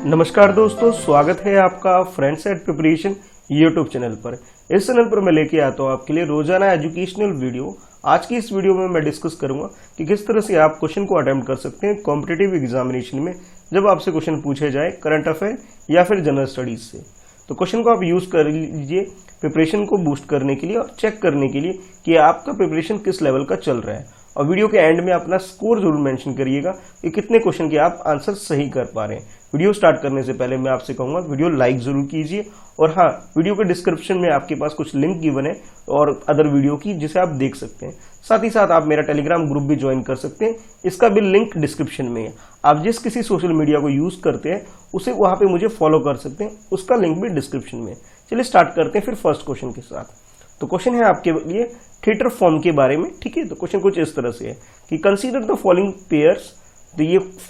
नमस्कार दोस्तों, स्वागत है आपका friends at preparation YouTube channel पर। इस चैनल पर मैं लेके आता हूँ आपके लिए रोजाना एजुकेशनल वीडियो। आज की इस वीडियो में मैं डिस्कस करूंगा कि किस तरह से आप क्वेश्चन को अटेम्प्ट कर सकते हैं कॉम्पिटिटिव एग्जामिनेशन में, जब आपसे क्वेश्चन पूछे जाए करंट अफेयर या फिर जनरल स्टडीज से। तो क्वेश्चन को आप यूज कर लीजिए प्रिपरेशन को बूस्ट करने के लिए और चेक करने के लिए कि आपका प्रिपरेशन किस लेवल का चल रहा है। और वीडियो के एंड में अपना स्कोर जरूर मेंशन करिएगा कि कितने क्वेश्चन के आप आंसर सही कर पा रहे हैं। वीडियो स्टार्ट करने से पहले मैं आपसे कहूंगा वीडियो लाइक जरूर कीजिए, और हाँ, वीडियो के डिस्क्रिप्शन में आपके पास कुछ लिंक गिवन है और अदर वीडियो की, जिसे आप देख सकते हैं। साथ ही साथ आप मेरा टेलीग्राम ग्रुप भी ज्वाइन कर सकते हैं, इसका भी लिंक डिस्क्रिप्शन में है। आप जिस किसी सोशल मीडिया को यूज करते हैं उसे वहां पे मुझे फॉलो कर सकते हैं, उसका लिंक भी डिस्क्रिप्शन में है। चलिए स्टार्ट करते हैं फिर फर्स्ट क्वेश्चन के साथ। तो क्वेश्चन है आपके लिए थिएटर फॉर्म के बारे में, ठीक है। तो क्वेश्चन कुछ इस तरह से है कि कंसीडर द फॉलोइंग पेयर्स। तो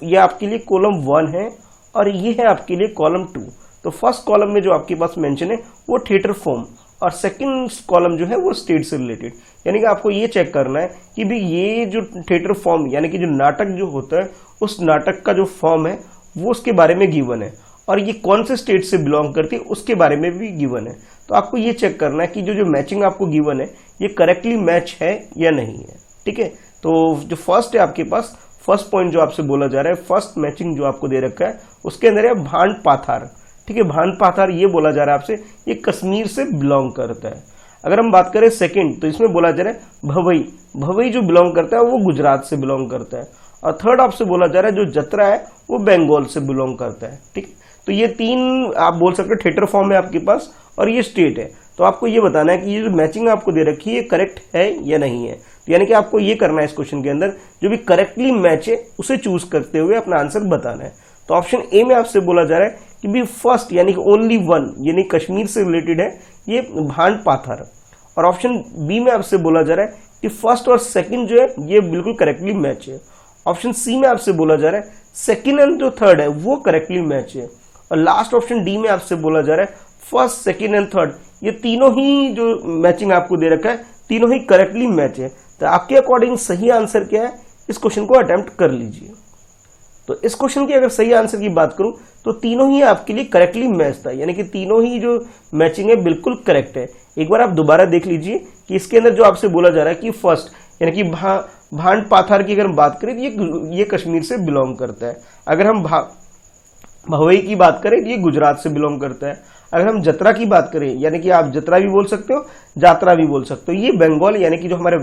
ये आपके लिए कॉलम 1 है और ये है आपके लिए कॉलम 2। तो फर्स्ट कॉलम में जो आपके पास मेंशन है वो थिएटर फॉर्म, और सेकंड कॉलम जो है वो स्टेट से रिलेटेड। यानी कि आपको ये चेक करना है कि भी ये जो थिएटर फॉर्म यानी कि जो नाटक जो होता है उस नाटक का जो फॉर्म है वो उसके बारे में गिवन है, और ये कौन से स्टेट से बिलोंग करती है उसके बारे में भी गिवन है। तो आपको ये चेक करना है कि जो मैचिंग आपको गिवन है ये करेक्टली मैच है या नहीं है, ठीक है। तो जो फर्स्ट है आपके पास, फर्स्ट पॉइंट जो आपसे बोला जा रहा है, फर्स्ट मैचिंग जो आपको दे रखा है उसके अंदर है भांड पाथार, ठीक है। भांड पाथार ये बोला जा रहा है आपसे, ये कश्मीर से बिलोंग करता है। अगर हम बात करें सेकंड, तो इसमें बोला जा रहा है भवई। भवई जो बिलोंग करता है वो गुजरात से बिलोंग करता है। और थर्ड आपसे बोला जा रहा है जो जतरा है वो बंगाल से बिलोंग करता है, ठीक है। तो ये तीन आप बोल सकते हो थिएटर फॉर्म है आपके पास, और ये स्टेट है। तो आपको ये बताना है कि ये जो मैचिंग आपको दे रखी है ये करेक्ट है या नहीं है। तो यानी कि आपको ये करना है इस क्वेश्चन के अंदर जो भी करेक्टली मैच है उसे चूज करते हुए अपना आंसर बताना है। तो ऑप्शन ए में आपसे बोला जा रहा है कि भी फर्स्ट यानी कि ओनली वन यानी कश्मीर से रिलेटेड है ये भांड पाथर, और ऑप्शन बी में आपसे बोला जा रहा है कि फर्स्ट और सेकंड जो है ये बिल्कुल करेक्टली मैच है। ऑप्शन सी में आपसे बोला जा रहा है सेकंड एंड जो थर्ड है वो करेक्टली मैच है, और लास्ट ऑप्शन डी में आपसे बोला जा रहा है फर्स्ट सेकंड एंड थर्ड ये तीनों ही जो मैचिंग आपको दे रखा है तीनों ही करेक्टली मैच है। तो आपके अकॉर्डिंग सही आंसर क्या है, इस क्वेश्चन को अटेम्प्ट कर लीजिए। तो इस क्वेश्चन की अगर सही आंसर की बात करूं तो तीनों ही आपके लिए करेक्टली मैच था, यानी कि तीनों ही जो मैचिंग है बिल्कुल करेक्ट है। एक बार आप दोबारा देख लीजिए कि इसके अंदर जो आपसे बोला जा रहा है कि फर्स्ट यानी कि भांड पाथार की अगर हम बात करें तो ये कश्मीर से बिलोंग करता है। अगर हम भवई की बात करें तो ये गुजरात से बिलोंग करता है। अगर हम जतरा की बात करें, यानी कि आप जतरा भी बोल सकते हो जात्रा भी बोल सकते हो, ये बंगाल यानी कि जो हमारे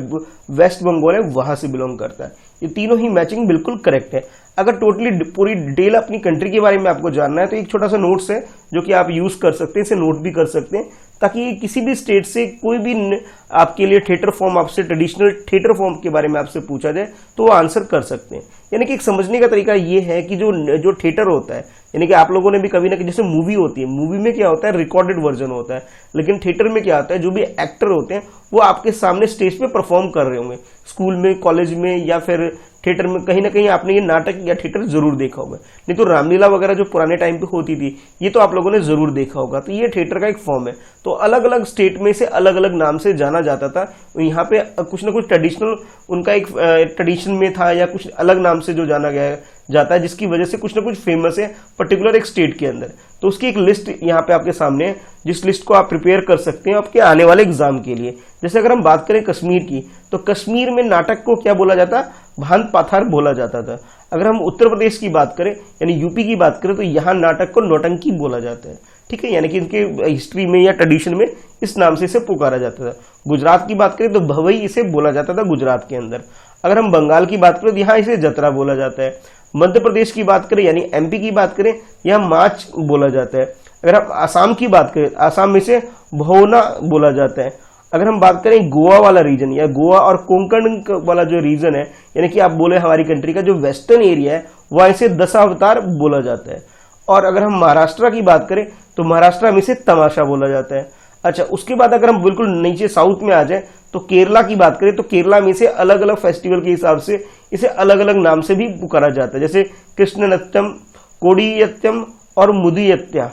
वेस्ट बंगाल है वहां से बिलोंग करता है। ये तीनों ही मैचिंग बिल्कुल करेक्ट है। अगर टोटली पूरी डिटेल अपनी कंट्री के बारे में आपको जानना है तो एक छोटा सा नोट्स है जो कि आप यूज कर सकते हैं, इसे नोट भी कर सकते हैं, ताकि किसी भी स्टेट से कोई भी आपके लिए थिएटर फॉर्म आपसे ट्रेडिशनल थिएटर फॉर्म के बारे में आपसे पूछा जाए तो वो आंसर कर सकते हैं। यानी कि एक समझने का तरीका ये है कि जो थिएटर होता है, यानी कि आप लोगों ने भी कभी ना कभी, जैसे मूवी होती है, मूवी में क्या होता है रिकॉर्डेड वर्जन होता है, लेकिन थिएटर में क्या होता है जो भी एक्टर होते हैं वो आपके सामने स्टेज पे परफॉर्म कर रहे होंगे। स्कूल में, कॉलेज में या फिर थिएटर में कहीं ना कहीं आपने ये नाटक या थिएटर जरूर देखा होगा। नहीं तो रामलीला वगैरह जो पुराने टाइम पे होती थी ये तो आप लोगों ने जरूर देखा होगा। तो ये थिएटर का एक फॉर्म है। तो अलग अलग स्टेट में से अलग अलग नाम से जाना जाता था। यहाँ पे कुछ ना कुछ ट्रेडिशनल उनका एक ट्रेडिशन में था या कुछ अलग नाम से जो जाना गया जाता है, जिसकी वजह से कुछ ना कुछ फेमस है पर्टिकुलर एक स्टेट के अंदर। तो उसकी एक लिस्ट यहाँ पे आपके सामने है, जिस लिस्ट को आप प्रिपेयर कर सकते हैं आपके आने वाले एग्जाम के लिए। जैसे अगर हम बात करें कश्मीर की, तो कश्मीर में नाटक को क्या बोला जाता है, भांड पाथार बोला जाता था। अगर हम उत्तर प्रदेश की बात करें यानी यूपी की बात करें तो यहाँ नाटक को नौटंकी बोला जाता है, ठीक है। यानी कि इनके हिस्ट्री में या ट्रेडिशन में इस नाम से इसे पुकारा जाता था। गुजरात की बात करें तो भवई इसे बोला जाता था गुजरात के अंदर। अगर हम बंगाल की बात करें तो यहाँ इसे जतरा बोला जाता है। मध्य प्रदेश की बात करें यानी एमपी की बात करें यहाँ माच बोला जाता है। अगर हम आसाम की बात करें, आसाम में इसे भोना बोला जाता है। अगर हम बात करें गोवा वाला रीजन या गोवा और कोंकण वाला जो रीजन है, यानी कि आप बोले हमारी कंट्री का जो वेस्टर्न एरिया है वहां इसे दशावतार बोला जाता है। और अगर हम महाराष्ट्र की बात करें तो महाराष्ट्र में इसे तमाशा बोला जाता है। अच्छा, उसके बाद अगर हम बिल्कुल नीचे साउथ में आ जाए तो केरला की बात करें तो केरला में इसे अलग अलग फेस्टिवल के हिसाब से इसे अलग अलग नाम से भी पुकारा जाता है, जैसे कृष्णनत्यम, कोडियत्यम और मुदियत्या।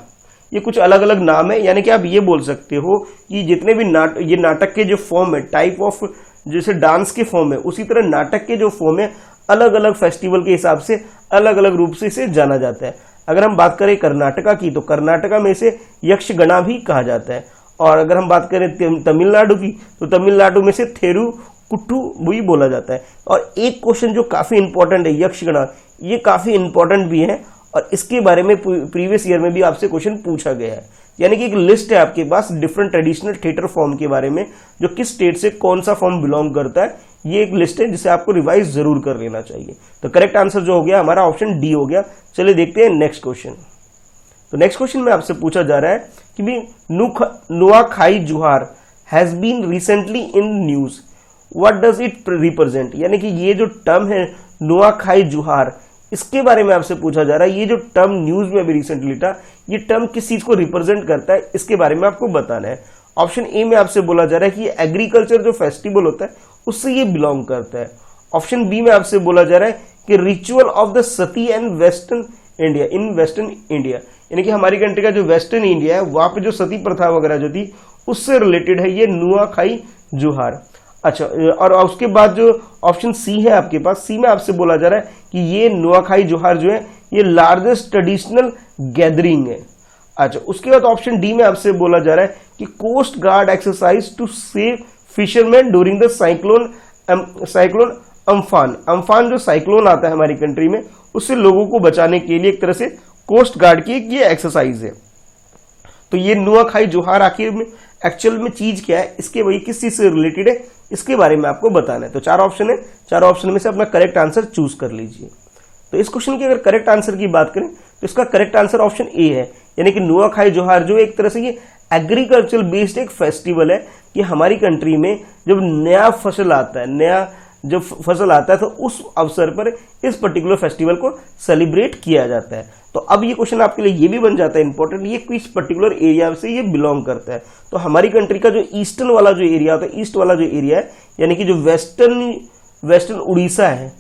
ये कुछ अलग अलग नाम है। यानी कि आप ये बोल सकते हो कि जितने भी ये नाटक के जो फॉर्म है, टाइप ऑफ जैसे डांस के फॉर्म है, उसी तरह नाटक के जो फॉर्म है अलग अलग फेस्टिवल के हिसाब से अलग अलग रूप से इसे जाना जाता है। अगर हम बात करें कर्नाटका की, तो कर्नाटका में इसे यक्षगणा भी कहा जाता है। और अगर हम बात करें तमिलनाडु की, तो तमिलनाडु में से थेरुकुट्टू भी बोला जाता है। और एक क्वेश्चन जो काफी इंपॉर्टेंट है, यक्षगणा, ये काफी इंपॉर्टेंट भी है और इसके बारे में प्रीवियस ईयर में भी आपसे क्वेश्चन पूछा गया है। यानी कि एक लिस्ट है आपके पास डिफरेंट ट्रेडिशनल थिएटर फॉर्म के बारे में, जो किस स्टेट से कौन सा फॉर्म बिलोंग करता है, ये एक लिस्ट है जिसे आपको रिवाइज जरूर कर लेना चाहिए। तो करेक्ट आंसर जो हो गया हमारा ऑप्शन डी हो गया। चलिए देखते हैं नेक्स्ट क्वेश्चन। तो नेक्स्ट क्वेश्चन में आपसे पूछा जा रहा है कि भी Nuakhai Juhar has been recently in news, what does it represent. यानी कि ये जो टर्म है नुआखाई जुहार, इसके बारे में आपसे पूछा जा रहा है। ये जो टर्म न्यूज में अभी रिसेंटली था, ये टर्म किस चीज को रिप्रेजेंट करता है, इसके बारे में आपको बताना है। ऑप्शन ए में आपसे बोला जा रहा है कि एग्रीकल्चर जो फेस्टिवल होता है उससे ये बिलोंग करता है। ऑप्शन बी में आपसे बोला जा रहा है कि ritual of the Sati and western India, in western India, यानी कि हमारी कंट्री का जो वेस्टर्न इंडिया है वहां पे जो सती प्रथा वगैरह जो थी उससे रिलेटेड है ये नुआखाई जुहार। अच्छा, और उसके बाद जो ऑप्शन सी है आपके पास, सी में आपसे बोला जा रहा है कि ये नुआखाई जुहार जो है ये लार्जेस्ट ट्रेडिशनल गैदरिंग है। अच्छा, उसके बाद ऑप्शन डी में आपसे बोला जा रहा है कि coast guard exercise to save fisherman during the cyclone Amphan. Amphan जो साइक्लोन आता है हमारी कंट्री में, उससे लोगों को बचाने के लिए एक तरह से कोस्ट गार्ड की ये एक्सरसाइज है। तो ये नुआखाई जुहार आखिर में एक्चुअल में चीज क्या है, इसके वही किस चीज से रिलेटेड है, इसके बारे में आपको बताना है। तो 4 ऑप्शन है, 4 ऑप्शन में से अपना करेक्ट आंसर चूज कर लीजिए। तो इस क्वेश्चन की अगर करेक्ट आंसर की बात करें तो इसका करेक्ट आंसर ऑप्शन ए है, यानी कि नुआखाई जुहार जो एक तरह से ये एग्रीकल्चर बेस्ड एक फेस्टिवल है कि हमारी कंट्री में जब नया फसल आता है, नया जब फसल आता है तो उस अवसर पर इस पर्टिकुलर फेस्टिवल को सेलिब्रेट किया जाता है। तो अब ये क्वेश्चन आपके लिए ये भी बन जाता है इंपॉर्टेंट, ये किस पर्टिकुलर एरिया से ये बिलोंग करता है। तो हमारी कंट्री का जो ईस्टर्न वाला जो एरिया होता है, ईस्ट वाला जो एरिया है, यानी कि जो वेस्टर्न उड़ीसा है,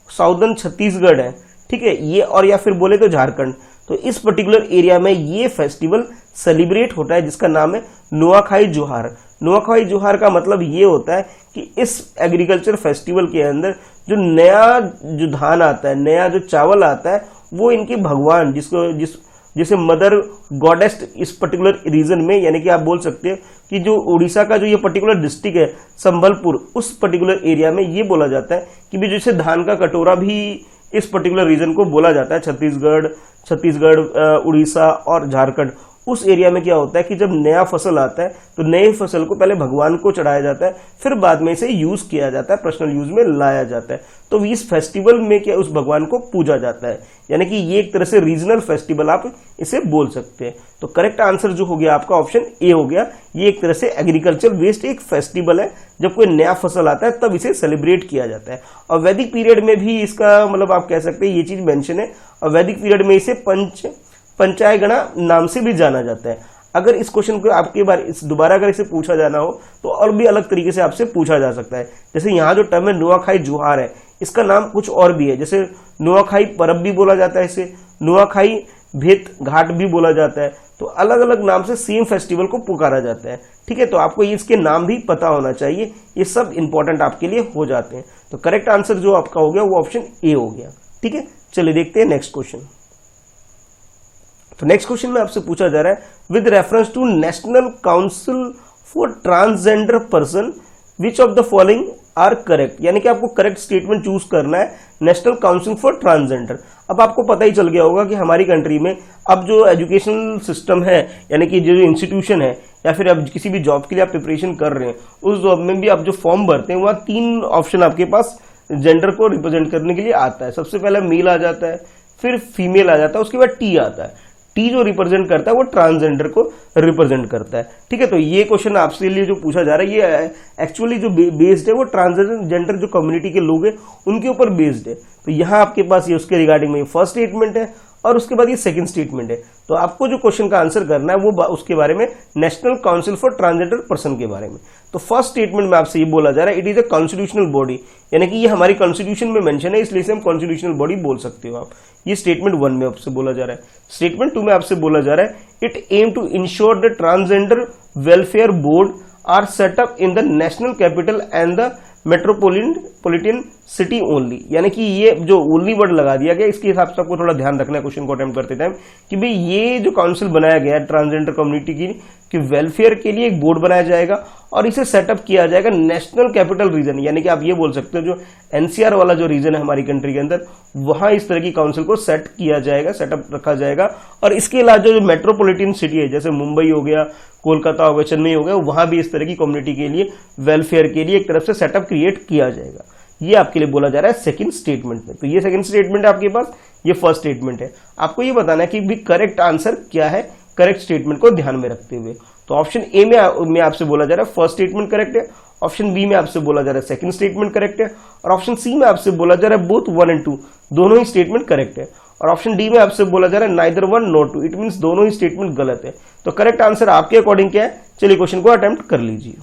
साउदर्न छत्तीसगढ़ है, ठीक है, ये, और या फिर बोले तो झारखंड, तो इस पर्टिकुलर एरिया में ये फेस्टिवल सेलिब्रेट होता है जिसका नाम है नुआखाई जुहार। नुआखाई जुहार का मतलब ये होता है कि इस एग्रीकल्चर फेस्टिवल के अंदर जो नया जो धान आता है, नया जो चावल आता है, वो इनके भगवान जिसे मदर गॉडेस इस पर्टिकुलर रीजन में, यानी कि आप बोल सकते हैं कि जो उड़ीसा का जो ये पर्टिकुलर डिस्ट्रिक्ट है संबलपुर, उस पर्टिकुलर एरिया में ये बोला जाता है कि भी जैसे धान का कटोरा भी इस पर्टिकुलर रीजन को बोला जाता है। छत्तीसगढ़, उड़ीसा और झारखंड, उस एरिया में क्या होता है कि जब नया फसल आता है तो नए फसल को पहले भगवान को चढ़ाया जाता है, फिर बाद में इसे यूज किया जाता है, पर्सनल यूज में लाया जाता है। तो इस फेस्टिवल में क्या उस भगवान को पूजा जाता है, यानी कि ये एक तरह से रीजनल फेस्टिवल आप इसे बोल सकते हैं। तो करेक्ट आंसर जो हो गया आपका ऑप्शन ए हो गया। ये एक तरह से एग्रीकल्चर बेस्ड एक फेस्टिवल है, जब कोई नया फसल आता है तब इसे सेलिब्रेट किया जाता है। और वैदिक पीरियड में भी इसका मतलब आप कह सकते हैं ये चीज मेंशन है, और वैदिक पीरियड में इसे पंचायगणा नाम से भी जाना जाता है। अगर इस क्वेश्चन को आपके बार दोबारा अगर इसे पूछा जाना हो तो और भी अलग तरीके से आपसे पूछा जा सकता है। जैसे यहाँ जो टर्म है नुआखाई जुहार है, इसका नाम कुछ और भी है, जैसे नुआखाई परब भी बोला जाता है, इसे नुआखाई भेंट घाट भी बोला जाता है। तो अलग अलग नाम से सेम फेस्टिवल को पुकारा जाता है, ठीक है। तो आपको इसके नाम भी पता होना चाहिए, ये सब इंपॉर्टेंट आपके लिए हो जाते हैं। तो करेक्ट आंसर जो आपका हो गया वो ऑप्शन ए हो गया, ठीक है। चलिए देखते हैं नेक्स्ट क्वेश्चन। तो नेक्स्ट क्वेश्चन में आपसे पूछा जा रहा है with reference to national council for transgender person which of the following are correct, यानी कि आपको करेक्ट स्टेटमेंट चूज करना है नेशनल काउंसिल फॉर ट्रांसजेंडर। अब आपको पता ही चल गया होगा कि हमारी कंट्री में अब जो एजुकेशनल सिस्टम है, यानी कि जो इंस्टीट्यूशन है, या फिर अब किसी भी जॉब के लिए आप प्रिपरेशन कर रहे हैं, उस जॉब में भी आप जो फॉर्म भरते हैं वहाँ 3 ऑप्शन आपके पास जेंडर को रिप्रेजेंट करने के लिए आता है। सबसे पहले मेल आ जाता है, फिर फीमेल आ जाता है, उसके बाद टी आता है। टी जो रिप्रेजेंट करता है वो ट्रांसजेंडर को रिप्रेजेंट करता है, ठीक है। तो ये क्वेश्चन आपसे लिए जो पूछा जा रहा है ये एक्चुअली जो बेस्ड है वो ट्रांसजेंडर जो कम्युनिटी के लोग हैं उनके ऊपर बेस्ड है। तो यहाँ आपके पास ये उसके रिगार्डिंग में फर्स्ट स्टेटमेंट है और उसके बाद ये सेकंड स्टेटमेंट है। तो आपको जो क्वेश्चन का आंसर करना है वो उसके बारे में national council for transgender person के बारे में। तो फर्स्ट स्टेटमेंट में आपसे ये बोला जा रहा है it is a constitutional body, यानी कि ये हमारी कॉन्स्टिट्यूशन में मेंशन है, इसलिए हम कॉन्स्टिट्यूशनल बॉडी बोल सकते हो आप। ये स्टेटमेंट 1 में आपसे बोला जा रहा है। स्टेटमेंट 2 में आपसे बोला जा रहा है it aim to ensure the transgender welfare board are setup in the national capital and the metropolitan city only, यानी कि ये जो ओनली वर्ड लगा दिया गया, इसके हिसाब से आपको थोड़ा ध्यान रखना है क्वेश्चन को अटेम्प्ट करते टाइम कि भाई ये जो काउंसिल बनाया गया है ट्रांसजेंडर कम्युनिटी की वेलफेयर के लिए एक बोर्ड बनाया जाएगा और इसे सेटअप किया जाएगा नेशनल कैपिटल रीजन, यानी कि आप ये बोल सकते हो जो एनसीआर वाला जो रीजन है हमारी कंट्री के अंदर, वहां इस तरह की काउंसिल को सेट किया जाएगा, सेटअप रखा जाएगा। और इसके अलावा जो मेट्रोपॉलिटन सिटी है जैसे मुंबई हो गया, कोलकाता हो गया, चेन्नई हो गया, वहां भी इस तरह की कम्युनिटी के लिए वेलफेयर के लिए एक तरफ से सेटअप क्रिएट किया जाएगा। ये आपके लिए बोला जा रहा है सेकंड स्टेटमेंट में। तो ये सेकंड स्टेटमेंट है आपके पास, ये फर्स्ट स्टेटमेंट है। आपको ये बताना है कि भी करेक्ट आंसर क्या है करेक्ट स्टेटमेंट को ध्यान में रखते हुए। तो ऑप्शन ए में आपसे बोला जा रहा है फर्स्ट स्टेटमेंट करेक्ट है, ऑप्शन बी में आपसे बोला जा रहा है सेकंड स्टेटमेंट करेक्ट है, और ऑप्शन सी में आपसे बोला जा रहा है बोथ 1 और 2 दोनों ही स्टेटमेंट करेक्ट है, और ऑप्शन डी में आपसे बोला जा रहा है नाइदर 1 नॉर 2, इट मींस दोनों ही स्टेटमेंट गलत है। तो करेक्ट आंसर आपके अकॉर्डिंग क्या है, चलिए क्वेश्चन को अटेम्प्ट कर लीजिए।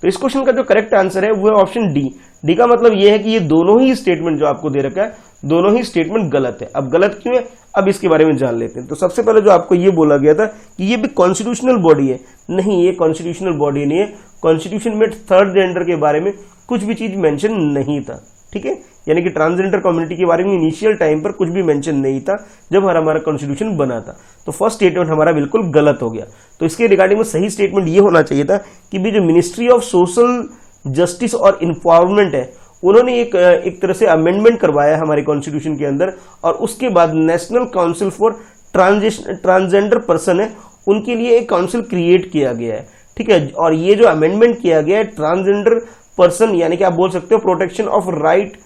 तो इस क्वेश्चन का जो करेक्ट आंसर है वो है ऑप्शन डी। डी का मतलब ये है कि ये दोनों ही स्टेटमेंट जो आपको दे रखा है, दोनों ही स्टेटमेंट गलत है। अब गलत क्यों है, अब इसके बारे में जान लेते हैं। तो सबसे पहले जो आपको ये बोला गया था कि ये भी कॉन्स्टिट्यूशनल बॉडी है, नहीं ये कॉन्स्टिट्यूशनल बॉडी नहीं है। कॉन्स्टिट्यूशन में थर्ड जेंडर के बारे में कुछ भी चीज मेंशन नहीं था, ठीक है, यानी कि ट्रांसजेंडर कम्युनिटी के बारे में इनिशियल टाइम पर कुछ भी मेंशन नहीं था जब हमारा कॉन्स्टिट्यूशन बना था। तो फर्स्ट स्टेटमेंट हमारा बिल्कुल गलत हो गया। तो इसके रिगार्डिंग में सही स्टेटमेंट ये होना चाहिए था कि भी जो मिनिस्ट्री ऑफ सोशल जस्टिस और इन्वायरमेंट है, उन्होंने एक तरह से अमेंडमेंट करवाया है हमारे कॉन्स्टिट्यूशन के अंदर, और उसके बाद national council for transgender person है, उनके लिए एक काउंसिल क्रिएट किया गया है, ठीक है। और ये जो अमेंडमेंट किया गया है ट्रांसजेंडर पर्सन, यानी कि आप बोल सकते हो प्रोटेक्शन ऑफ राइट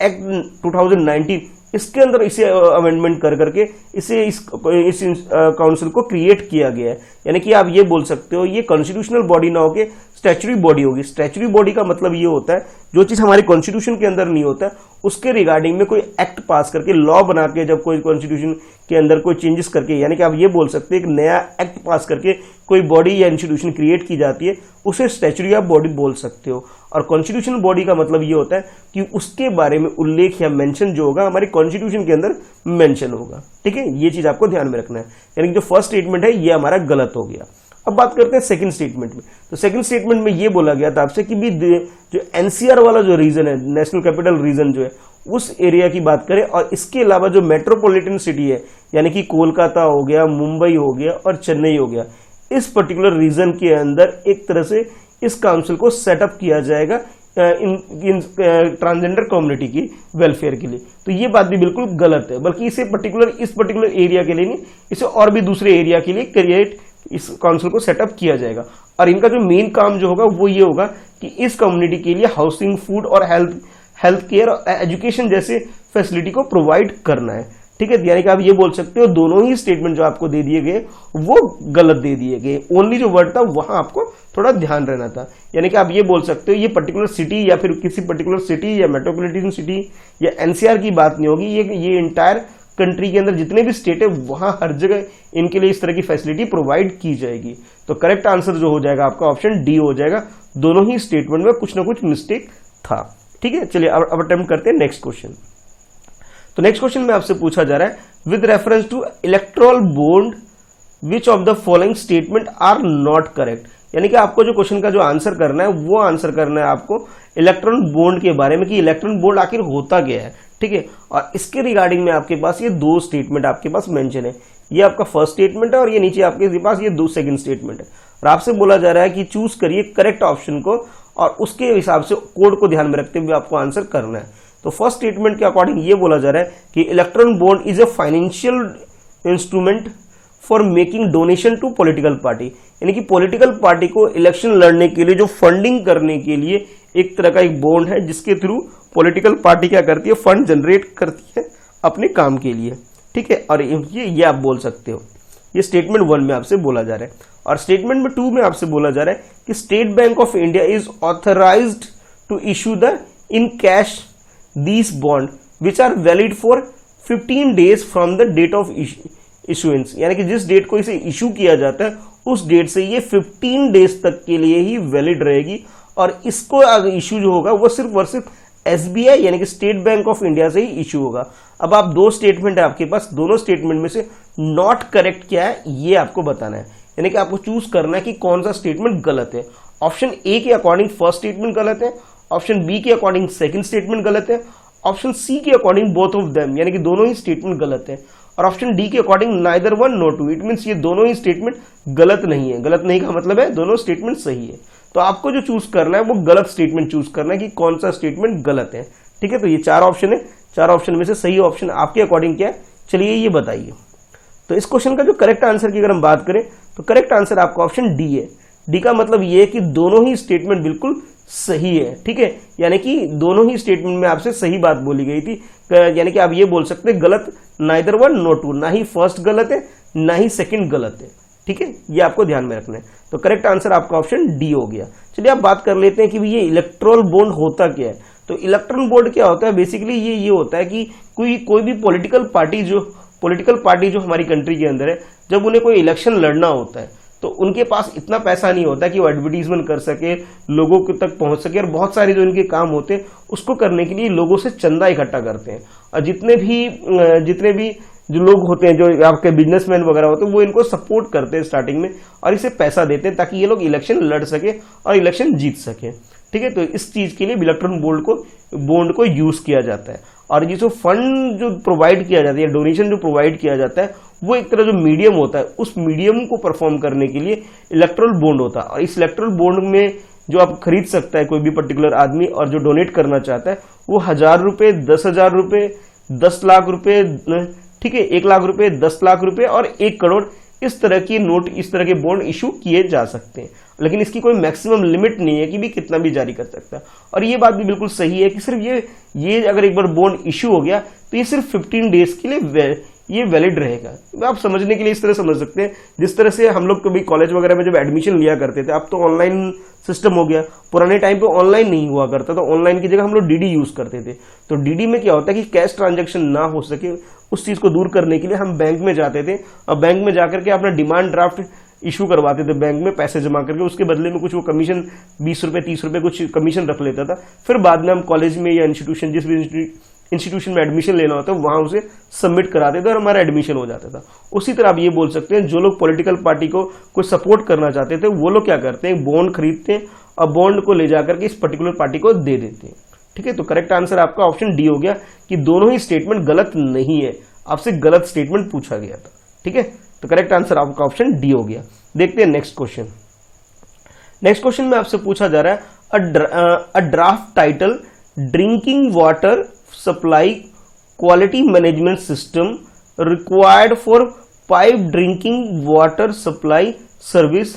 एक्ट 2019, इसके अंदर इसे अमेंडमेंट कर करके इस काउंसिल को क्रिएट किया गया है। यानी कि आप ये बोल सकते हो ये कॉन्स्टिट्यूशनल बॉडी ना होके स्टैच्यूटरी बॉडी होगी। स्टैच्यूटरी बॉडी का मतलब ये होता है जो चीज हमारे कॉन्स्टिट्यूशन के अंदर नहीं होता है उसके रिगार्डिंग में कोई एक्ट पास करके, लॉ बना के, जब कोई कॉन्स्टिट्यूशन के अंदर कोई चेंजेस करके, यानी कि आप ये बोल सकते हैं एक नया एक्ट पास करके कोई बॉडी या इंस्टीट्यूशन क्रिएट की जाती है, उसे स्टैच्यूटरी ऑफ बॉडी बोल सकते हो। और कॉन्स्टिट्यूशनल बॉडी का मतलब ये होता है कि उसके बारे में उल्लेख या मेंशन जो होगा हमारे कॉन्स्टिट्यूशन के अंदर मेंशन होगा, ठीक है। ये चीज आपको ध्यान में रखना है, यानी कि जो फर्स्ट स्टेटमेंट है ये हमारा गलत हो गया। अब बात करते हैं सेकंड स्टेटमेंट में। तो सेकंड स्टेटमेंट में ये बोला गया था आपसे कि भी जो एनसीआर वाला जो रीजन है, नेशनल कैपिटल रीजन जो है, उस एरिया की बात करें, और इसके अलावा जो मेट्रोपॉलिटन सिटी है, यानी कि कोलकाता हो गया, मुंबई हो गया और चेन्नई हो गया, इस पर्टिकुलर रीजन के अंदर एक तरह से इस काउंसिल को सेटअप किया जाएगा इन ट्रांसजेंडर कम्युनिटी की वेलफेयर के लिए। तो ये बात भी बिल्कुल गलत है, बल्कि इस पर्टिकुलर एरिया के लिए नहीं, इसे और भी दूसरे एरिया के लिए क्रिएट इस काउंसिल को सेटअप किया जाएगा। और इनका जो मेन काम जो होगा वो ये होगा कि इस कम्युनिटी के लिए हाउसिंग, फूड और हेल्थ केयर और एजुकेशन जैसे फैसिलिटी को प्रोवाइड करना है, ठीक है। यानी कि आप ये बोल सकते हो दोनों ही स्टेटमेंट जो आपको दे दिए गए वो गलत दे दिए गए। ओनली जो वर्ड था वहां आपको थोड़ा ध्यान रहना था। यानी कि आप ये बोल सकते हो ये पर्टिकुलर सिटी या फिर किसी पर्टिकुलर सिटी या मेट्रोपॉलिटन सिटी या एनसीआर की बात नहीं होगी, ये इंटायर कंट्री के अंदर जितने भी स्टेट है वहां हर जगह इनके लिए इस तरह की फैसिलिटी प्रोवाइड की जाएगी। तो करेक्ट आंसर जो हो जाएगा आपका ऑप्शन डी हो जाएगा। दोनों ही स्टेटमेंट में कुछ ना कुछ मिस्टेक था, ठीक है। चलिए अब अटेम्प्ट करते हैं नेक्स्ट क्वेश्चन। तो नेक्स्ट क्वेश्चन में आपसे पूछा जा रहा है with reference to electoral bond which of the following statement are not correct. यानी कि आपको जो क्वेश्चन का जो आंसर करना है वो आंसर करना है आपको इलेक्ट्रॉन बॉन्ड के बारे में कि इलेक्ट्रॉन बॉन्ड आखिर होता क्या है, ठीक है। और इसके रिगार्डिंग में आपके पास ये दो स्टेटमेंट आपके पास मेंशन है, ये आपका फर्स्ट स्टेटमेंट है और ये नीचे आपके पास ये दो सेकंड स्टेटमेंट है। और आपसे बोला जा रहा है कि चूज करिए करेक्ट ऑप्शन को और उसके हिसाब से कोड को ध्यान में रखते हुए आपको आंसर करना है। तो फर्स्ट स्टेटमेंट के अकॉर्डिंग ये बोला जा रहा है कि electron bond is a financial instrument for making donation to political party. यानी कि पॉलिटिकल पार्टी को इलेक्शन लड़ने के लिए जो फंडिंग करने के लिए एक तरह का एक बॉन्ड है जिसके थ्रू पॉलिटिकल पार्टी क्या करती है, फंड जनरेट करती है अपने काम के लिए, ठीक है। और ये आप बोल सकते हो, ये स्टेटमेंट 1 में आपसे बोला जा रहा है। और स्टेटमेंट में 2 में आपसे बोला जा रहा है कि state bank of India is authorized to issue the encash these bond which are valid for 15 days from the date of issuance। यानी कि जिस डेट को इसे इशू किया जाता है उस डेट से ये 15 डेज तक के लिए ही वैलिड रहेगी। और इसको अगर इशू जो होगा वो सिर्फ और सिर्फ एसबीआई यानी कि स्टेट बैंक ऑफ इंडिया से ही इशू होगा। अब आप दो स्टेटमेंट है आपके पास, दोनों स्टेटमेंट में से नॉट करेक्ट क्या है ये आपको बताना है। यानी कि आपको चूज करना है कि कौन सा स्टेटमेंट गलत है। ऑप्शन ए के अकॉर्डिंग फर्स्ट स्टेटमेंट गलत है, ऑप्शन बी के अकॉर्डिंग सेकंड स्टेटमेंट गलत है, ऑप्शन सी के अकॉर्डिंग बोथ ऑफ देम यानी कि दोनों ही स्टेटमेंट गलत है, और ऑप्शन डी के according neither one not two, it means ये दोनों ही स्टेटमेंट गलत नहीं है। गलत नहीं का मतलब है दोनों स्टेटमेंट सही है। तो आपको जो चूज करना है वो गलत स्टेटमेंट चूज करना है कि कौन सा स्टेटमेंट गलत है। ठीक है, तो ये 4 ऑप्शन है, 4 ऑप्शन में से सही ऑप्शन आपके अकॉर्डिंग क्या है, चलिए ये बताइए। तो इस क्वेश्चन का जो करेक्ट आंसर की अगर हम बात करें तो करेक्ट आंसर आपका ऑप्शन डी है। डी का मतलब ये है कि दोनों ही स्टेटमेंट बिल्कुल सही है। ठीक है, यानी कि दोनों ही स्टेटमेंट में आपसे सही बात बोली गई थी, यानी कि आप ये बोल सकते हैं गलत नाइदर वन नो टू, ना ही फर्स्ट गलत है ना ही सेकंड गलत है। ठीक है, ये आपको ध्यान में रखना है। तो करेक्ट आंसर आपका ऑप्शन डी हो गया। चलिए आप बात कर लेते हैं कि ये इलेक्ट्रल बॉन्ड होता क्या है। तो इलेक्ट्रल बॉन्ड क्या होता है, बेसिकली ये होता है कि कोई भी पॉलिटिकल पार्टी जो हमारी कंट्री के अंदर है, जब उन्हें कोई इलेक्शन लड़ना होता है तो उनके पास इतना पैसा नहीं होता कि वो एडवर्टीजमेंट कर सके, लोगों तक पहुंच सके, और बहुत सारे जो इनके काम होते हैं उसको करने के लिए लोगों से चंदा इकट्ठा करते हैं। और जितने भी जो लोग होते हैं, जो आपके बिजनेसमैन वगैरह होते हैं, वो इनको सपोर्ट करते हैं स्टार्टिंग में और इसे पैसा देते हैं ताकि ये लोग इलेक्शन लड़ सके और इलेक्शन जीत सके। ठीक है, तो इस चीज के लिए इलेक्ट्रल बॉन्ड को यूज किया जाता है। और ये जो फंड जो प्रोवाइड किया जाता है, डोनेशन जो प्रोवाइड किया जाता है, वो एक तरह जो मीडियम होता है, उस मीडियम को परफॉर्म करने के लिए इलेक्ट्रल बॉन्ड होता है। और इस इलेक्ट्रल बॉन्ड में जो आप खरीद सकता है कोई भी पर्टिकुलर आदमी, और जो डोनेट करना चाहता है वो 1000 रुपए, 10,000 रुपए, 10 लाख रुपए, ठीक है, 1 लाख रुपए, 10 लाख रुपए और 1 करोड़, इस तरह के नोट, इस तरह के बॉन्ड इशू किए जा सकते हैं। लेकिन इसकी कोई मैक्सिमम लिमिट नहीं है कि भी कितना भी जारी कर सकता है। और ये बात भी बिल्कुल सही है कि सिर्फ ये अगर एक बार बॉन्ड इशू हो गया तो ये सिर्फ 15 डेज के लिए ये वैलिड रहेगा। आप समझने के लिए इस तरह समझ सकते हैं, जिस तरह से हम लोग कभी कॉलेज वगैरह में जब एडमिशन लिया करते थे, अब तो ऑनलाइन सिस्टम हो गया। पुराने टाइम पे ऑनलाइन नहीं हुआ करता, तो ऑनलाइन की जगह हम लोग डीडी यूज करते थे। तो डीडी में क्या होता है कि कैश ट्रांजैक्शन ना हो सके, उस चीज को दूर करने के लिए हम बैंक में जाते थे और बैंक में जाकर के अपना डिमांड ड्राफ्ट इशू करवाते थे बैंक में, पैसे जमा करके, उसके बदले में कुछ वो कमीशन 20 रुपए 30 रुपए कुछ कमीशन रख लेता था। फिर बाद में हम कॉलेज में या इंस्टीट्यूशन, जिस भी इंस्टीट्यूशन में एडमिशन लेना होता है वहां उसे सबमिट कराते थे और हमारा एडमिशन हो जाता था। उसी तरह आप ये बोल सकते हैं, जो लोग पॉलिटिकल पार्टी को कोई सपोर्ट करना चाहते थे वो लोग क्या करते हैं, बॉन्ड खरीदते हैं और बॉन्ड को ले जाकर के इस पर्टिकुलर पार्टी को दे देते हैं। ठीक है, तो करेक्ट आंसर आपका ऑप्शन डी हो गया कि दोनों ही स्टेटमेंट गलत नहीं है, आपसे गलत स्टेटमेंट पूछा गया था। ठीक है, तो करेक्ट आंसर आपका ऑप्शन डी हो गया। देखते हैं नेक्स्ट क्वेश्चन। नेक्स्ट क्वेश्चन में आपसे पूछा जा रहा है a draft title drinking water supply quality management system required for pipe drinking water supply service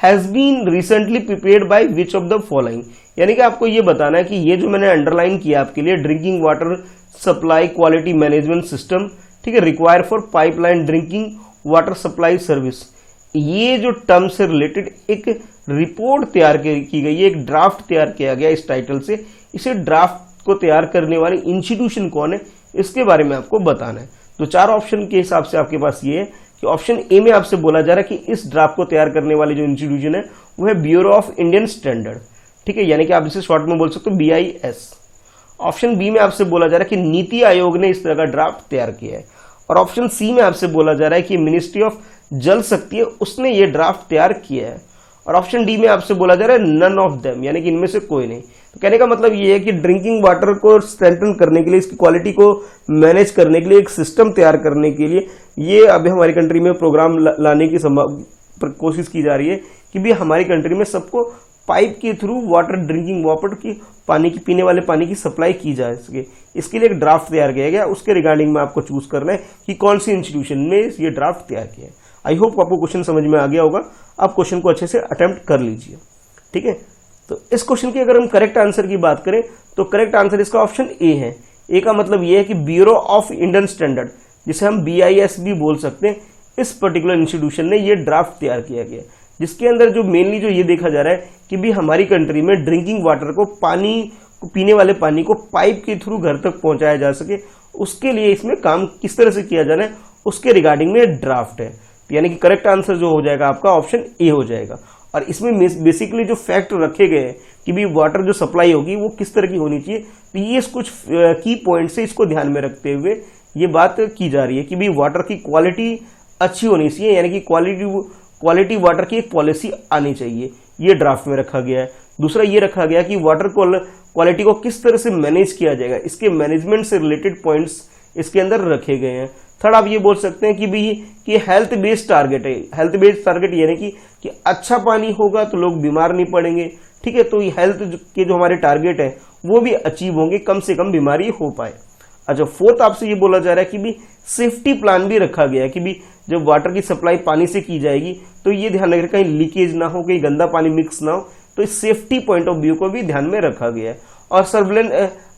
has been recently prepared by which of the following. यानी कि आपको ये बताना है कि ये जो मैंने अंडरलाइन किया आपके लिए, drinking water supply quality management system, ठीक है, require for pipeline drinking water supply service, ये जो टर्म से रिलेटेड एक रिपोर्ट तैयार की गई है, एक ड्राफ्ट तैयार किया गया इस टाइटल से। इसे ड्राफ्ट को तैयार करने वाली इंस्टीट्यूशन कौन है, इसके बारे में आपको बताना है। तो 4 ऑप्शन के हिसाब से आपके पास ये है कि ऑप्शन ए में आपसे बोला जा रहा है कि इस ड्राफ्ट को तैयार करने वाली जो इंस्टीट्यूशन है वो है ब्यूरो ऑफ इंडियन स्टैंडर्ड। ठीक है, यानी कि आप इसे शॉर्ट में बोल सकते हो BIS। ऑप्शन बी में आपसे बोला जा रहा है कि नीति आयोग ने इस तरह का ड्राफ्ट तैयार किया है। और ऑप्शन सी में आपसे बोला जा रहा है कि मिनिस्ट्री ऑफ जल शक्ति है, उसने ये ड्राफ्ट तैयार किया है। और ऑप्शन डी में आपसे बोला जा रहा है नन ऑफ देम, यानी कि इनमें से कोई नहीं। तो कहने का मतलब ये है कि ड्रिंकिंग वाटर को स्ट्रेंथन करने के लिए, इसकी क्वालिटी को मैनेज करने के लिए, एक सिस्टम तैयार करने के लिए ये अभी हमारी कंट्री में प्रोग्राम लाने की कोशिश की जा रही है कि भी हमारी कंट्री में सबको पाइप के थ्रू वाटर, ड्रिंकिंग वाटर की, पानी की, पीने वाले पानी की सप्लाई की जा सके। इसके लिए एक ड्राफ्ट तैयार किया गया, उसके रिगार्डिंग में आपको चूज करना है कि कौन सी इंस्टीट्यूशन ने ये ड्राफ्ट तैयार किया है। आई होप आपको क्वेश्चन समझ में आ गया होगा, आप क्वेश्चन को अच्छे से अटेम्प्ट कर लीजिए। ठीक है, तो इस क्वेश्चन की अगर हम करेक्ट आंसर की बात करें तो करेक्ट आंसर इसका ऑप्शन ए है। ए का मतलब ये है कि ब्यूरो ऑफ इंडियन स्टैंडर्ड, जिसे हम BIS भी बोल सकते हैं, इस पर्टिकुलर इंस्टीट्यूशन ने ये ड्राफ्ट तैयार किया गया, जिसके अंदर जो मेनली जो ये देखा जा रहा है कि भी हमारी कंट्री में ड्रिंकिंग वाटर को, पानी को, पीने वाले पानी को पाइप के थ्रू घर तक पहुंचाया जा सके, उसके लिए इसमें काम किस तरह से किया जाना है उसके रिगार्डिंग में ड्राफ्ट है। यानी कि करेक्ट आंसर जो हो जाएगा आपका ऑप्शन ए हो जाएगा। और इसमें बेसिकली जो फैक्ट रखे गए हैं कि भी वाटर जो सप्लाई होगी वो किस तरह की होनी चाहिए, तो ये कुछ की पॉइंट से इसको ध्यान में रखते हुए ये बात की जा रही है कि भी वाटर की क्वालिटी अच्छी होनी चाहिए, यानी कि क्वालिटी वाटर की एक पॉलिसी आनी चाहिए, ये ड्राफ्ट में रखा गया है। दूसरा ये रखा गया कि वाटर क्वालिटी को किस तरह से मैनेज किया जाएगा, इसके मैनेजमेंट से रिलेटेड पॉइंट्स इसके अंदर रखे गए हैं। थर्ड आप ये बोल सकते हैं कि भाई कि हेल्थ बेस्ड टारगेट है। हेल्थ बेस्ड टारगेट यानी कि अच्छा पानी होगा तो लोग बीमार नहीं पड़ेंगे, ठीक है। तो ये हेल्थ के जो हमारे टारगेट है वो भी अचीव होंगे, कम से कम बीमारी हो पाए। अच्छा, फोर्थ आपसे ये बोला जा रहा है कि भी सेफ्टी प्लान भी रखा गया है कि भी जब वाटर की सप्लाई पानी से की जाएगी तो ये ध्यान रखें कहीं लीकेज ना हो, कहीं गंदा पानी मिक्स ना हो, तो इस सेफ्टी पॉइंट ऑफ व्यू को भी ध्यान में रखा गया है। और सर्विलेंस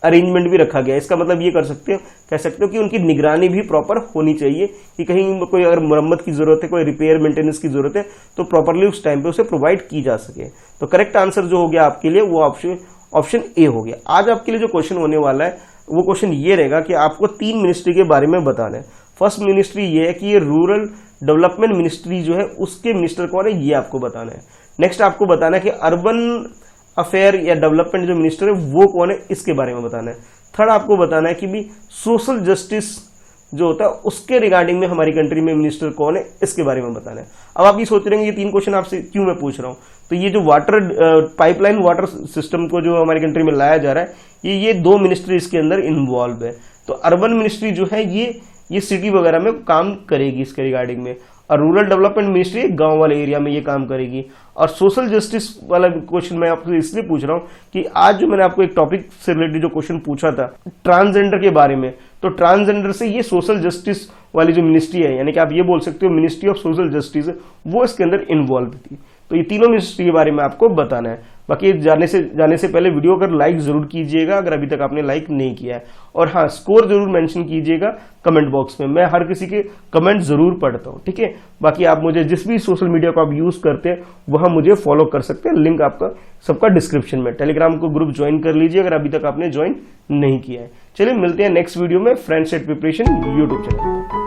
अरेंजमेंट भी रखा गया है। इसका मतलब ये कह सकते हो कि उनकी निगरानी भी प्रॉपर होनी चाहिए कि कहीं कोई अगर मरम्मत की जरूरत है, कोई रिपेयर मेंटेनेंस की जरूरत है तो प्रॉपरली उस टाइम पे उसे प्रोवाइड की जा सके। तो करेक्ट आंसर जो हो गया आपके लिए वो ऑप्शन ए हो गया। आज आपके लिए जो क्वेश्चन होने वाला है वो क्वेश्चन ये रहेगा कि आपको 3 मिनिस्ट्री के बारे में बताना है। फर्स्ट मिनिस्ट्री ये है कि ये रूरल डेवलपमेंट मिनिस्ट्री जो है उसके मिनिस्टर कौन है, ये आपको बताना है। नेक्स्ट आपको बताना है कि अर्बन अफेयर या डेवलपमेंट जो मिनिस्टर है वो कौन है, इसके बारे में बताना है। थर्ड आपको बताना है कि भी सोशल जस्टिस जो होता है उसके रिगार्डिंग में हमारी कंट्री में मिनिस्टर कौन है, इसके बारे में बताना है। अब आप ये सोच रहे हैं ये 3 क्वेश्चन आपसे क्यों मैं पूछ रहा हूं, तो ये जो वाटर पाइपलाइन वाटर सिस्टम को जो हमारी कंट्री में लाया जा रहा है ये 2 मिनिस्ट्री इसके अंदर इन्वॉल्व है। तो अर्बन मिनिस्ट्री जो है ये सिटी वगैरह में काम करेगी इसके रिगार्डिंग में, और रूरल डेवलपमेंट मिनिस्ट्री गांव वाले एरिया में ये काम करेगी। और सोशल जस्टिस वाला क्वेश्चन मैं आपसे इसलिए पूछ रहा हूं कि आज जो मैंने आपको एक टॉपिक से रिलेटेड जो क्वेश्चन पूछा था ट्रांसजेंडर के बारे में, तो ट्रांसजेंडर से ये सोशल जस्टिस वाली जो मिनिस्ट्री है, यानी कि आप ये बोल सकते हो मिनिस्ट्री ऑफ सोशल जस्टिस, वो इसके अंदर इन्वॉल्व थी। तो ये तीनों मिनिस्ट्री के बारे में आपको बताना है। बाकी जाने से पहले वीडियो अगर लाइक जरूर कीजिएगा अगर अभी तक आपने लाइक नहीं किया है, और हाँ स्कोर जरूर मेंशन कीजिएगा कमेंट बॉक्स में, मैं हर किसी के कमेंट जरूर पढ़ता हूँ, ठीक है। बाकी आप मुझे जिस भी सोशल मीडिया को आप यूज करते हैं वहां मुझे फॉलो कर सकते हैं, लिंक आपका सबका डिस्क्रिप्शन में। टेलीग्राम को ग्रुप ज्वाइन कर लीजिए अगर अभी तक आपने ज्वाइन नहीं किया है। चलिए मिलते हैं नेक्स्ट वीडियो में friends at preparation YouTube channel.